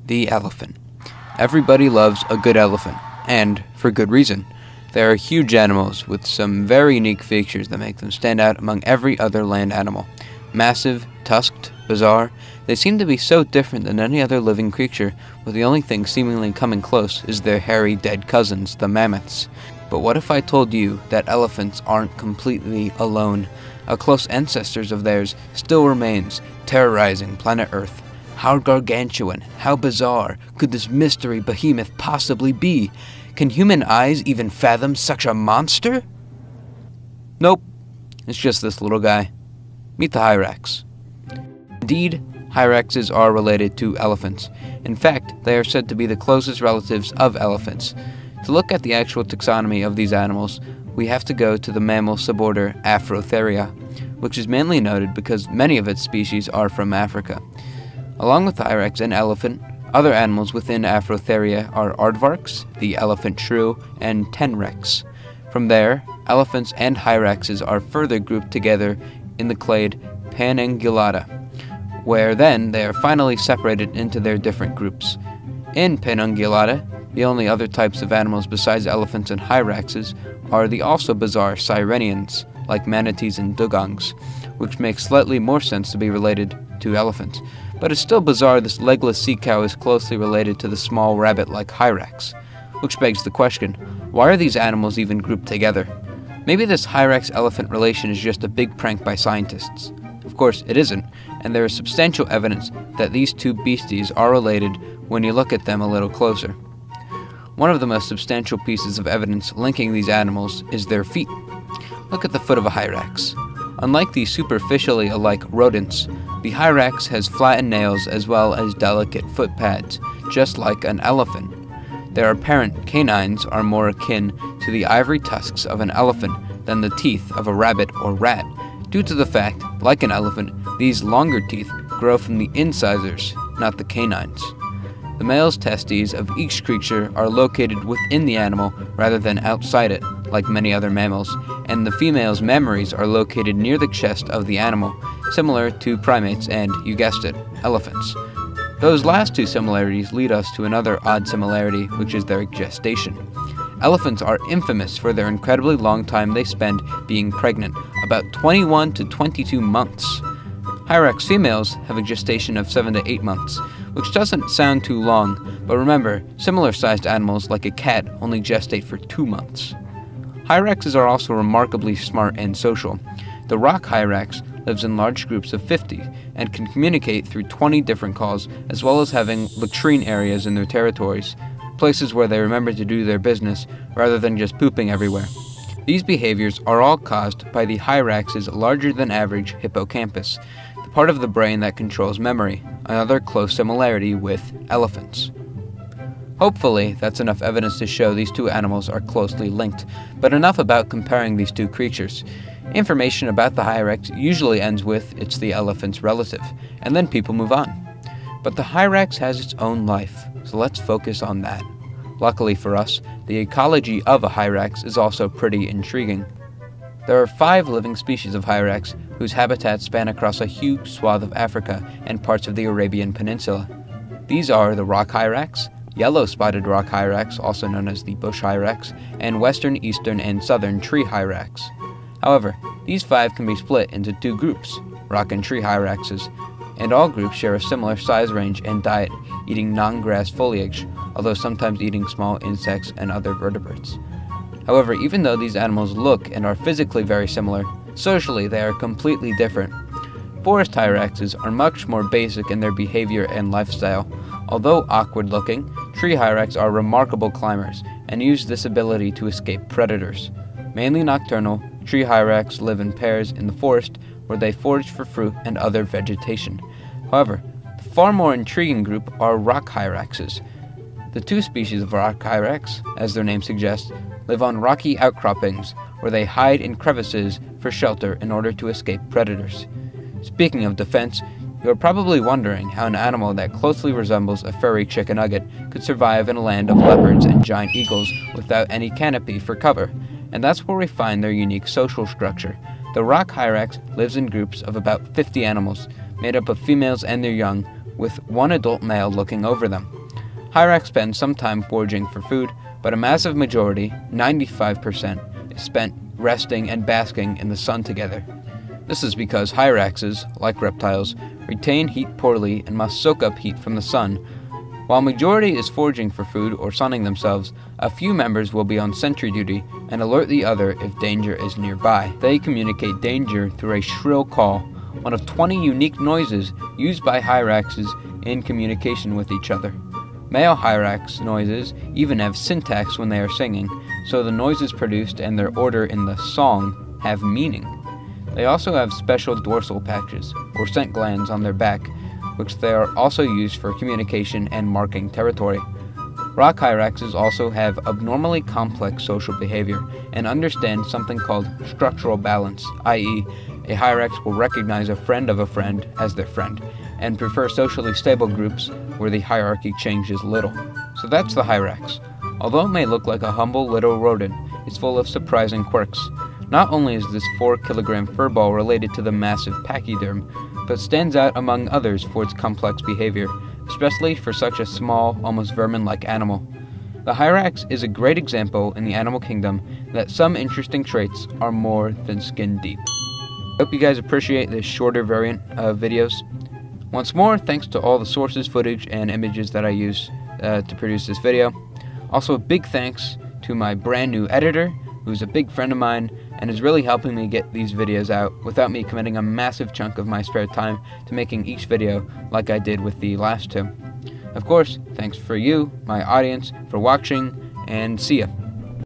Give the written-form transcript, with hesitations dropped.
The elephant. Everybody loves a good elephant, and for good reason. They are huge animals with some very unique features that make them stand out among every other land animal. Massive, tusked, bizarre, they seem to be so different than any other living creature, with the only thing seemingly coming close is their hairy dead cousins, the mammoths. But what if I told you that elephants aren't completely alone? A close ancestor of theirs still remains, terrorizing planet Earth. How gargantuan, how bizarre could this mystery behemoth possibly be? Can human eyes even fathom such a monster? Nope, it's just this little guy. Meet the Hyrax. Indeed, Hyraxes are related to elephants. In fact, they are said to be the closest relatives of elephants. To look at the actual taxonomy of these animals, we have to go to the mammal suborder Afrotheria, which is mainly noted because many of its species are from Africa. Along with the Hyrax and elephant, other animals within Afrotheria are aardvarks, the elephant shrew, and tenrecs. From there, elephants and Hyraxes are further grouped together in the clade Panangulata, where then they are finally separated into their different groups. In Panangulata, the only other types of animals besides elephants and Hyraxes are the also bizarre sirenians, like manatees and dugongs, which makes slightly more sense to be related to elephants. But it's still bizarre this legless sea cow is closely related to the small rabbit-like Hyrax, which begs the question, why are these animals even grouped together? Maybe this Hyrax-elephant relation is just a big prank by scientists. Of course, it isn't, and there is substantial evidence that these two beasties are related when you look at them a little closer. One of the most substantial pieces of evidence linking these animals is their feet. Look at the foot of a Hyrax. Unlike the superficially alike rodents, the Hyrax has flattened nails as well as delicate foot pads, just like an elephant. Their apparent canines are more akin to the ivory tusks of an elephant than the teeth of a rabbit or rat, due to the fact, like an elephant, these longer teeth grow from the incisors, not the canines. The male's testes of each creature are located within the animal rather than outside it, like many other mammals, and the female's mammaries are located near the chest of the animal, similar to primates and, you guessed it, elephants. Those last two similarities lead us to another odd similarity, which is their gestation. Elephants are infamous for their incredibly long time they spend being pregnant, about 21 to 22 months. Hyrax females have a gestation of 7 to 8 months, which doesn't sound too long, but remember, similar-sized animals like a cat only gestate for 2 months. Hyraxes are also remarkably smart and social. The rock Hyrax lives in large groups of 50 and can communicate through 20 different calls, as well as having latrine areas in their territories, places where they remember to do their business rather than just pooping everywhere. These behaviors are all caused by the Hyrax's larger-than-average hippocampus, the part of the brain that controls memory, another close similarity with elephants. Hopefully, that's enough evidence to show these two animals are closely linked, but enough about comparing these two creatures. Information about the Hyrax usually ends with, it's the elephant's relative, and then people move on. But the Hyrax has its own life, so let's focus on that. Luckily for us, the ecology of a Hyrax is also pretty intriguing. There are 5 living species of Hyrax whose habitats span across a huge swath of Africa and parts of the Arabian Peninsula. These are the rock Hyrax, yellow-spotted rock Hyrax, also known as the bush Hyrax, and western, eastern, and southern tree Hyrax. However, these 5 can be split into 2 groups, rock and tree Hyraxes, and all groups share a similar size range and diet, eating non-grass foliage, although sometimes eating small insects and other vertebrates. However, even though these animals look and are physically very similar, socially they are completely different. Forest Hyraxes are much more basic in their behavior and lifestyle. Although awkward-looking, tree Hyrax are remarkable climbers and use this ability to escape predators. Mainly nocturnal, tree Hyrax live in pairs in the forest where they forage for fruit and other vegetation. However, the far more intriguing group are rock Hyraxes. The 2 species of rock Hyrax, as their name suggests, live on rocky outcroppings where they hide in crevices for shelter in order to escape predators. Speaking of defense, you are probably wondering how an animal that closely resembles a furry chicken nugget could survive in a land of leopards and giant eagles without any canopy for cover, and that's where we find their unique social structure. The rock Hyrax lives in groups of about 50 animals, made up of females and their young, with one adult male looking over them. Hyrax spends some time foraging for food, but a massive majority, 95%, is spent resting and basking in the sun together. This is because Hyraxes, like reptiles, retain heat poorly and must soak up heat from the sun. While majority is foraging for food or sunning themselves, a few members will be on sentry duty and alert the other if danger is nearby. They communicate danger through a shrill call, one of 20 unique noises used by Hyraxes in communication with each other. Male Hyrax noises even have syntax when they are singing, so the noises produced and their order in the song have meaning. They also have special dorsal patches, or scent glands on their back, which they are also used for communication and marking territory. Rock Hyraxes also have abnormally complex social behavior and understand something called structural balance, i.e., a Hyrax will recognize a friend of a friend as their friend, and prefer socially stable groups where the hierarchy changes little. So that's the Hyrax. Although it may look like a humble little rodent, it's full of surprising quirks. Not only is this 4-kilogram furball related to the massive pachyderm, but stands out among others for its complex behavior, especially for such a small, almost vermin-like animal. The Hyrax is a great example in the animal kingdom that some interesting traits are more than skin deep. Hope you guys appreciate this shorter variant of videos. Once more, thanks to all the sources, footage, and images that I use to produce this video. Also, a big thanks to my brand new editor, who's a big friend of mine and is really helping me get these videos out without me committing a massive chunk of my spare time to making each video like I did with the last two. Of course, thanks for you, my audience, for watching, and see ya.